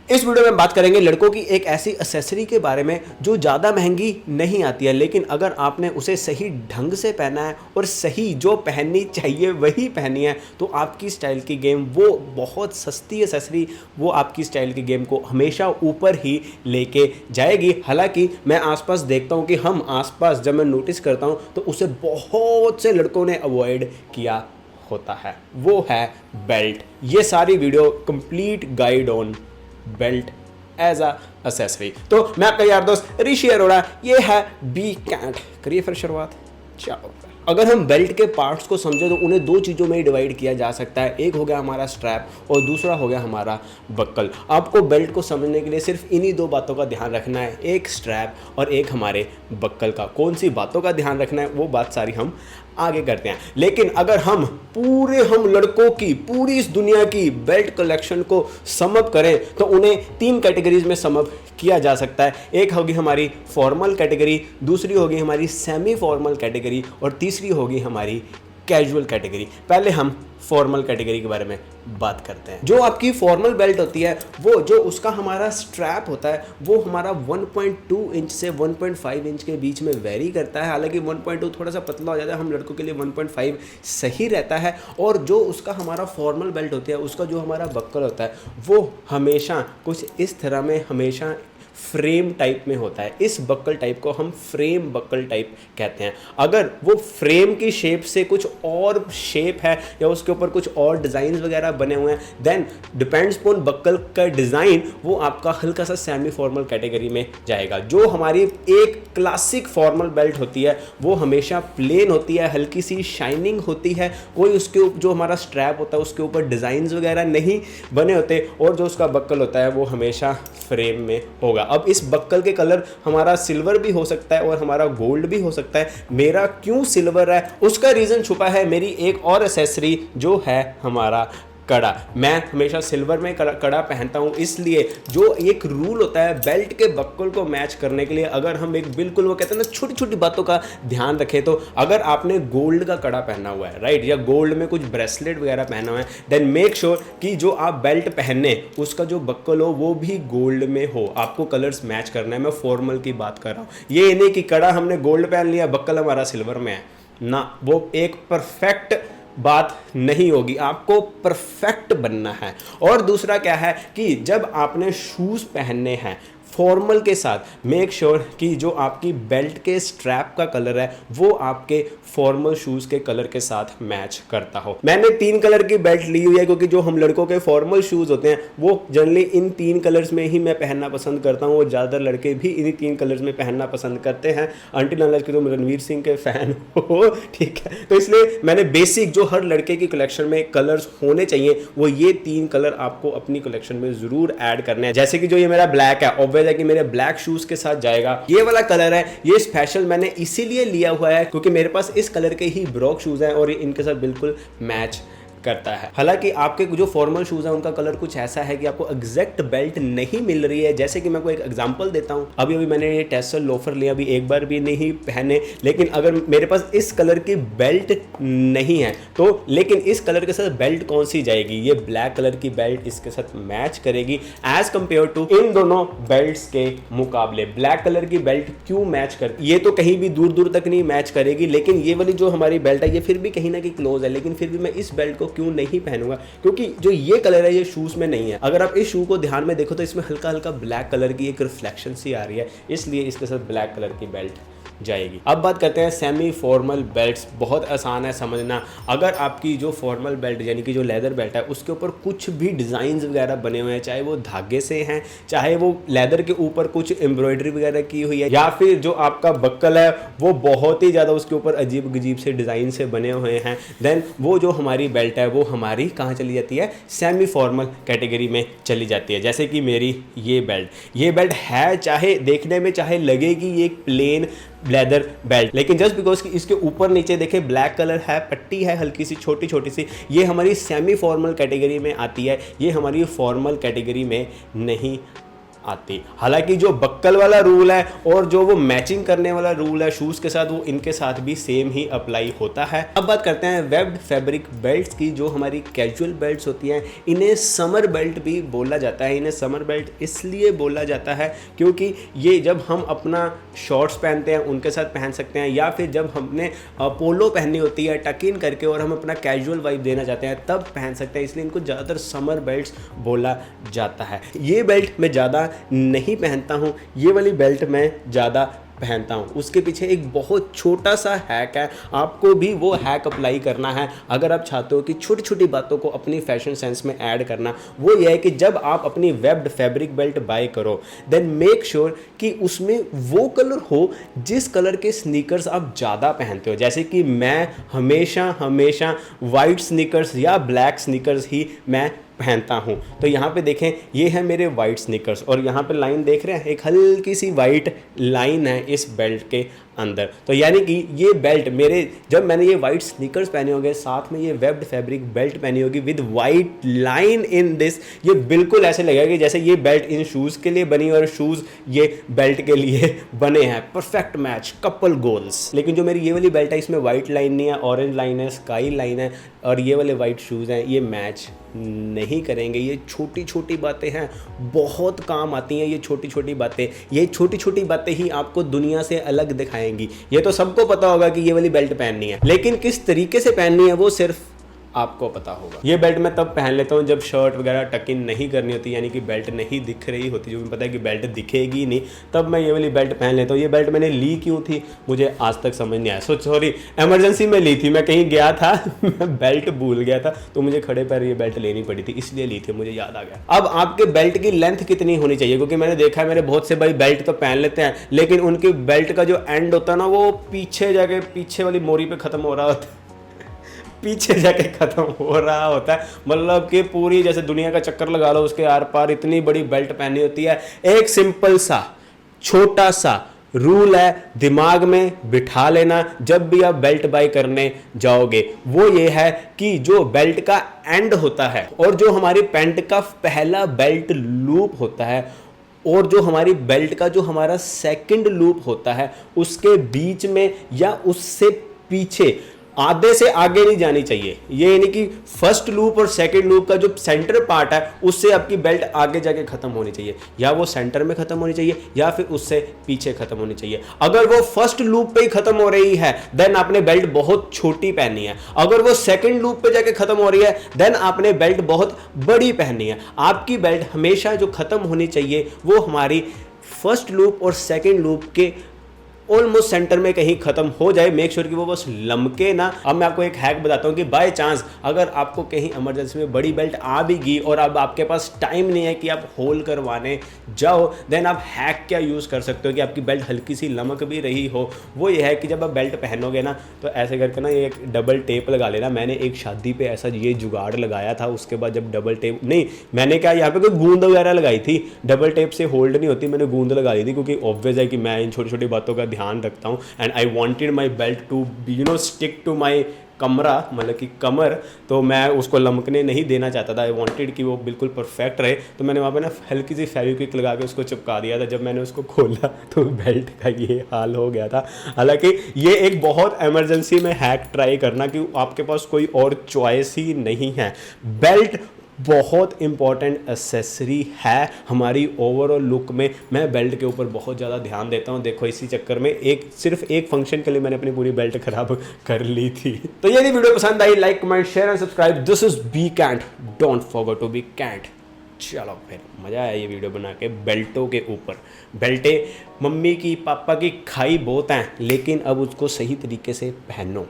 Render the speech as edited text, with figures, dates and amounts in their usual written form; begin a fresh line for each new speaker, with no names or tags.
इस वीडियो में बात करेंगे लड़कों की एक ऐसी एक्सेसरी के बारे में जो ज़्यादा महंगी नहीं आती है, लेकिन अगर आपने उसे सही ढंग से पहना है और सही जो पहननी चाहिए वही पहनी है तो आपकी स्टाइल की गेम वो बहुत सस्ती एक्सेसरी वो आपकी स्टाइल की गेम को हमेशा ऊपर ही लेके जाएगी। हालांकि मैं आसपास देखता हूँ कि हम आसपास जब मैं नोटिस करता हूँ तो उसे बहुत से लड़कों ने अवॉइड किया होता है, वो है बेल्ट। ये सारी video complete guide on belt as a accessory. तो मैं आपका यार दोस्त ऋषि अरोड़ा, ये है बी कैंट। करिए फिर शुरुआत, चलो। अगर हम बेल्ट के पार्ट्स को समझे तो उन्हें दो चीज़ों में ही डिवाइड किया जा सकता है। एक हो गया हमारा स्ट्रैप और दूसरा हो गया हमारा बक्कल। आपको बेल्ट को समझने के लिए सिर्फ इन्हीं दो बातों का ध्यान रखना है, एक स्ट्रैप और एक हमारे बक्कल का। कौन सी बातों का ध्यान रखना है वो बात सारी हम आगे करते हैं। लेकिन अगर हम लड़कों की पूरी इस दुनिया की बेल्ट कलेक्शन को सम अप करें तो उन्हें तीन कैटेगरीज में सम अप किया जा सकता है। एक होगी हमारी फॉर्मल कैटेगरी, दूसरी होगी हमारी सेमी फॉर्मल कैटेगरी और तीसरी होगी हमारी कैजुअल कैटेगरी। पहले हम फॉर्मल कैटेगरी के बारे में बात करते हैं। जो आपकी फॉर्मल बेल्ट होती है वो जो उसका हमारा स्ट्रैप होता है वो हमारा 1.2 इंच से 1.5 इंच के बीच में वेरी करता है। हालांकि 1.2 थोड़ा सा पतला हो जाता है, हम लड़कों के लिए 1.5 सही रहता है। और जो उसका हमारा फॉर्मल बेल्ट होता है उसका जो हमारा बक्कल होता है वो हमेशा कुछ इस तरह में हमेशा फ्रेम टाइप में होता है। इस बक्कल टाइप को हम फ्रेम बक्कल टाइप कहते हैं। अगर वो फ्रेम की शेप से कुछ और शेप है या उसके ऊपर कुछ और डिज़ाइन वगैरह बने हुए हैं देन डिपेंड्स अपॉन बक्कल का डिज़ाइन वो आपका हल्का सा सेमी फॉर्मल कैटेगरी में जाएगा। जो हमारी एक क्लासिक फॉर्मल बेल्ट होती है वो हमेशा प्लेन होती है, हल्की सी शाइनिंग होती है, कोई उसके जो हमारा स्ट्रैप होता है उसके ऊपर डिज़ाइंस वगैरह नहीं बने होते और जो उसका बक्कल होता है वो हमेशा फ्रेम में होगा। अब इस बक्कल के कलर हमारा सिल्वर भी हो सकता है और हमारा गोल्ड भी हो सकता है। मेरा क्यों सिल्वर है उसका रीज़न छुपा है मेरी एक और एक्सेसरी जो है हमारा कड़ा। मैं हमेशा सिल्वर में कड़ा पहनता हूँ, इसलिए जो एक रूल होता है बेल्ट के बक्कल को मैच करने के लिए अगर हम एक बिल्कुल वो कहते हैं ना छोटी छोटी बातों का ध्यान रखें तो अगर आपने गोल्ड का कड़ा पहना हुआ है राइट या गोल्ड में कुछ ब्रेसलेट वगैरह पहना हुआ है देन मेक श्योर कि जो आप बेल्ट पहने उसका जो बक्कल हो वो भी गोल्ड में हो। आपको कलर्स मैच करना है। मैं फॉर्मल की बात कर रहा हूँ, ये नहीं कि कड़ा हमने गोल्ड पहन लिया बक्कल हमारा सिल्वर में है ना, वो एक परफेक्ट बात नहीं होगी। आपको परफेक्ट बनना है। और दूसरा क्या है कि जब आपने शूज़ पहनने हैं फॉर्मल के साथ मेक श्योर कि जो आपकी बेल्ट के स्ट्रैप का कलर है वो आपके फॉर्मल शूज़ के कलर के साथ मैच करता हो। मैंने 3 कलर की बेल्ट ली हुई है क्योंकि जो हम लड़कों के फॉर्मल शूज़ होते हैं वो जनरली इन 3 कलर्स में ही मैं पहनना पसंद करता हूँ और ज़्यादातर लड़के भी इन्हीं 3 कलर्स में पहनना पसंद करते हैं अनटिल अनलेस कि तुम रणवीर सिंह के फ़ैन हो, ठीक है। तो इसलिए मैंने बेसिक जो हर लड़के की कलेक्शन में कलर्स होने चाहिए वो ये 3 कलर आपको अपनी कलेक्शन में ज़रूर ऐड करने हैं। जैसे कि जो ये मेरा ब्लैक है ऑब्वियस है कि मेरे ब्लैक शूज के साथ जाएगा। ये वाला कलर है ये स्पेशल मैंने इसीलिए लिया हुआ है क्योंकि मेरे पास इस कलर के ही ब्रॉक शूज हैं और इनके साथ बिल्कुल मैच करता है। हालांकि आपके जो फॉर्मल शूज़ हैं उनका कलर कुछ ऐसा है कि आपको एग्जैक्ट बेल्ट नहीं मिल रही है। जैसे कि मैं कोई एक एग्जांपल देता हूं, अभी मैंने ये टेसल लोफर लिया, अभी एक बार भी नहीं पहने, लेकिन अगर मेरे पास इस कलर की बेल्ट नहीं है तो लेकिन इस कलर के साथ बेल्ट कौन सी जाएगी, ये ब्लैक कलर की बेल्ट इसके साथ मैच करेगी एज कंपेयर टू इन दोनों बेल्ट्स के मुकाबले। ब्लैक कलर की बेल्ट क्यों मैच करती, ये तो कहीं भी दूर दूर तक नहीं मैच करेगी, लेकिन ये वाली जो हमारी बेल्ट है ये फिर भी कहीं ना कहीं क्लोज है। लेकिन फिर भी मैं इस बेल्ट को क्यों नहीं पहनूंगा क्योंकि जो ये कलर है ये शूज में नहीं है। अगर आप इस शू को ध्यान में देखो तो इसमें हल्का हल्का ब्लैक कलर की एक रिफ्लेक्शन सी आ रही है, इसलिए इसके साथ ब्लैक कलर की बेल्ट जाएगी। अब बात करते हैं सेमी फॉर्मल बेल्ट्स। बहुत आसान है समझना। अगर आपकी जो फॉर्मल बेल्ट यानी कि जो लेदर बेल्ट है उसके ऊपर कुछ भी डिज़ाइंस वगैरह बने हुए हैं, चाहे वो धागे से हैं, चाहे वो लेदर के ऊपर कुछ एम्ब्रॉयडरी वगैरह की हुई है, या फिर जो आपका बक्कल है वो बहुत ही ज़्यादा उसके ऊपर अजीब गजीब से डिज़ाइन से बने हुए हैं, देन वो जो हमारी बेल्ट है वो हमारी कहाँ चली जाती है, सेमी फॉर्मल कैटेगरी में चली जाती है। जैसे कि मेरी ये बेल्ट है, चाहे देखने में चाहे लगेगी ये एक प्लेन लेदर बेल्ट, लेकिन जस्ट बिकॉज कि इसके ऊपर नीचे देखें ब्लैक कलर है, पट्टी है हल्की सी छोटी छोटी सी, ये हमारी सेमी फॉर्मल कैटेगरी में आती है, ये हमारी फॉर्मल कैटेगरी में नहीं आती। हालांकि जो बक्कल वाला रूल है और जो वो मैचिंग करने वाला रूल है शूज़ के साथ, वो इनके साथ भी सेम ही अप्लाई होता है। अब बात करते हैं वेब्ड फैब्रिक बेल्ट्स की। जो हमारी कैजुअल बेल्ट्स होती हैं इन्हें समर बेल्ट भी बोला जाता है। इन्हें समर बेल्ट इसलिए बोला जाता है क्योंकि ये जब हम अपना शॉर्ट्स पहनते हैं उनके साथ पहन सकते हैं, या फिर जब हमने पोलो पहननी होती है टक इन करके और हम अपना कैजुअल वाइब देना चाहते हैं तब पहन सकते हैं, इसलिए इनको ज़्यादातर समर बेल्ट्स बोला जाता है। ये बेल्ट मैं ज़्यादा नहीं पहनता हूँ, ये वाली बेल्ट मैं ज़्यादा पहनता हूँ। उसके पीछे एक बहुत छोटा सा हैक है, आपको भी वो हैक अप्लाई करना है अगर आप चाहते हो कि छोटी छोटी बातों को अपनी फैशन सेंस में ऐड करना। वो ये है कि जब आप अपनी वेब्ड फैब्रिक बेल्ट बाय करो देन मेक श्योर कि उसमें वो कलर हो जिस कलर के स्नीकर्स आप ज़्यादा पहनते हो। जैसे कि मैं हमेशा वाइट स्नीकर्स या ब्लैक स्नीकर्स ही मैं पहनता हूँ। तो यहाँ पे देखें, ये है मेरे वाइट स्नीकर्स और यहाँ पे लाइन देख रहे हैं, एक हल्की सी वाइट लाइन है इस बेल्ट के अंदर। तो यानी कि ये बेल्ट मेरे, जब मैंने ये वाइट स्नीकर्स पहने होंगे साथ में ये वेब्ड फैब्रिक बेल्ट पहनी होगी with white line in this, ये बिल्कुल ऐसे लगेगा कि जैसे ये बेल्ट इन शूज़ के लिए बनी और शूज़ ये बेल्ट के लिए बने हैं। Perfect match, couple goals. लेकिन जो मेरी ये वाली बेल्ट है इसमें वाइट लाइन नहीं है, ऑरेंज लाइन है, स्काई लाइन है और ये वाले वाइट शूज़ हैं, ये मैच नहीं करेंगे। ये छोटी छोटी बातें हैं, बहुत काम आती हैं ये छोटी छोटी बातें। ये छोटी छोटी बातें ही आपको दुनिया से अलग दिखाएंगी। ये तो सबको पता होगा कि ये वाली बेल्ट पहननी है, लेकिन किस तरीके से पहननी है वो सिर्फ आपको पता होगा। ये बेल्ट मैं तब पहन लेता हूँ जब शर्ट वगैरह टक इन नहीं करनी होती, यानी कि बेल्ट नहीं दिख रही होती, जो मुझे पता है कि बेल्ट दिखेगी नहीं, तब मैं ये वाली बेल्ट पहन लेता हूँ। ये बेल्ट मैंने ली क्यों थी मुझे आज तक समझ नहीं आया। सॉरी, इमरजेंसी में ली थी, मैं कहीं गया था मैं बेल्ट भूल गया था तो मुझे खड़े पैर ये बेल्ट लेनी पड़ी थी, इसलिए ली थी, मुझे याद आ गया। अब आपके बेल्ट की लेंथ कितनी होनी चाहिए, क्योंकि मैंने देखा है मेरे बहुत से भाई बेल्ट तो पहन लेते हैं लेकिन उनकी बेल्ट का जो एंड होता है ना वो पीछे जाके पीछे वाली मोरी पे खत्म हो रहा होता है पीछे जाके खत्म हो रहा होता है। मतलब कि पूरी जैसे दुनिया का चक्कर लगा लो उसके आर पार इतनी बड़ी बेल्ट पहनी होती है। एक सिंपल सा छोटा सा रूल है, दिमाग में बिठा लेना जब भी आप बेल्ट बाय करने जाओगे, वो ये है कि जो बेल्ट का एंड होता है और जो हमारी पैंट का पहला बेल्ट लूप होता है और जो हमारी बेल्ट का जो हमारा सेकंड लूप होता है उसके बीच में या उससे पीछे आधे से आगे नहीं जानी चाहिए। ये यानी कि फर्स्ट लूप और सेकंड लूप का जो सेंटर पार्ट है उससे आपकी बेल्ट आगे जाके खत्म होनी चाहिए, या वो सेंटर में खत्म होनी चाहिए या फिर उससे पीछे खत्म होनी चाहिए। अगर वो फर्स्ट लूप पे ही खत्म हो रही है देन आपने बेल्ट बहुत छोटी पहननी है। अगर वो सेकंड लूप पे जाके खत्म हो रही है देन आपने बेल्ट बहुत बड़ी पहननी है। आपकी बेल्ट हमेशा जो खत्म होनी चाहिए वो हमारी फर्स्ट लूप और सेकंड लूप के ऑलमोस्ट सेंटर में कहीं खत्म हो जाए। मेक श्योर कि वो बस लमके ना। अब मैं आपको एक हैक बताता हूँ कि बाय चांस अगर आपको कहीं इमरजेंसी में बड़ी बेल्ट आ भी गई और अब आपके पास टाइम नहीं है कि आप होल करवाने जाओ, देन आप हैक क्या यूज़ कर सकते हो कि आपकी बेल्ट हल्की सी लमक भी रही हो। वो ये है कि जब आप बेल्ट पहनोगे ना तो ऐसे करके ना ये एक डबल टेप लगा लेना। मैंने एक शादी पे ऐसा ये जुगाड़ लगाया था, उसके बाद जब डबल टेप नहीं, मैंने क्या यहाँ पे कोई गूंद वगैरह लगाई थी, डबल टेप से होल्ड नहीं होती, मैंने गूंद लगा ली थी क्योंकि ऑब्वियस है कि मैं इन छोटी छोटी बातों का ध्यान रखता हूँ and I wanted my belt to stick to my kamra, मतलब कि कमर, तो मैं उसको लमकने नहीं देना चाहता था। आई वांटेड कि वो बिल्कुल परफेक्ट रहे, तो मैंने वहाँ पे ना हल्की सी फेविक्विक लगा के उसको चिपका दिया था। जब मैंने उसको खोला तो बेल्ट का ये हाल हो गया था। हालांकि ये एक बहुत इमरजेंसी में हैक ट्राई करना कि आपके पास कोई और चॉइस ही नहीं है। बेल्ट बहुत इंपॉर्टेंट एक्सेसरी है हमारी ओवरऑल लुक में। मैं बेल्ट के ऊपर बहुत ज़्यादा ध्यान देता हूँ। देखो इसी चक्कर में सिर्फ एक फंक्शन के लिए मैंने अपनी पूरी बेल्ट खराब कर ली थी। तो यदि वीडियो पसंद आई like comment share and subscribe. This is बी कैंट, डोंट फॉरगेट टू बी कैंट। चलो फिर मज़ा आया ये वीडियो बना के बेल्टों के ऊपर। बेल्टें मम्मी की पापा की खाई बहुत हैं लेकिन अब उसको सही तरीके से पहनो।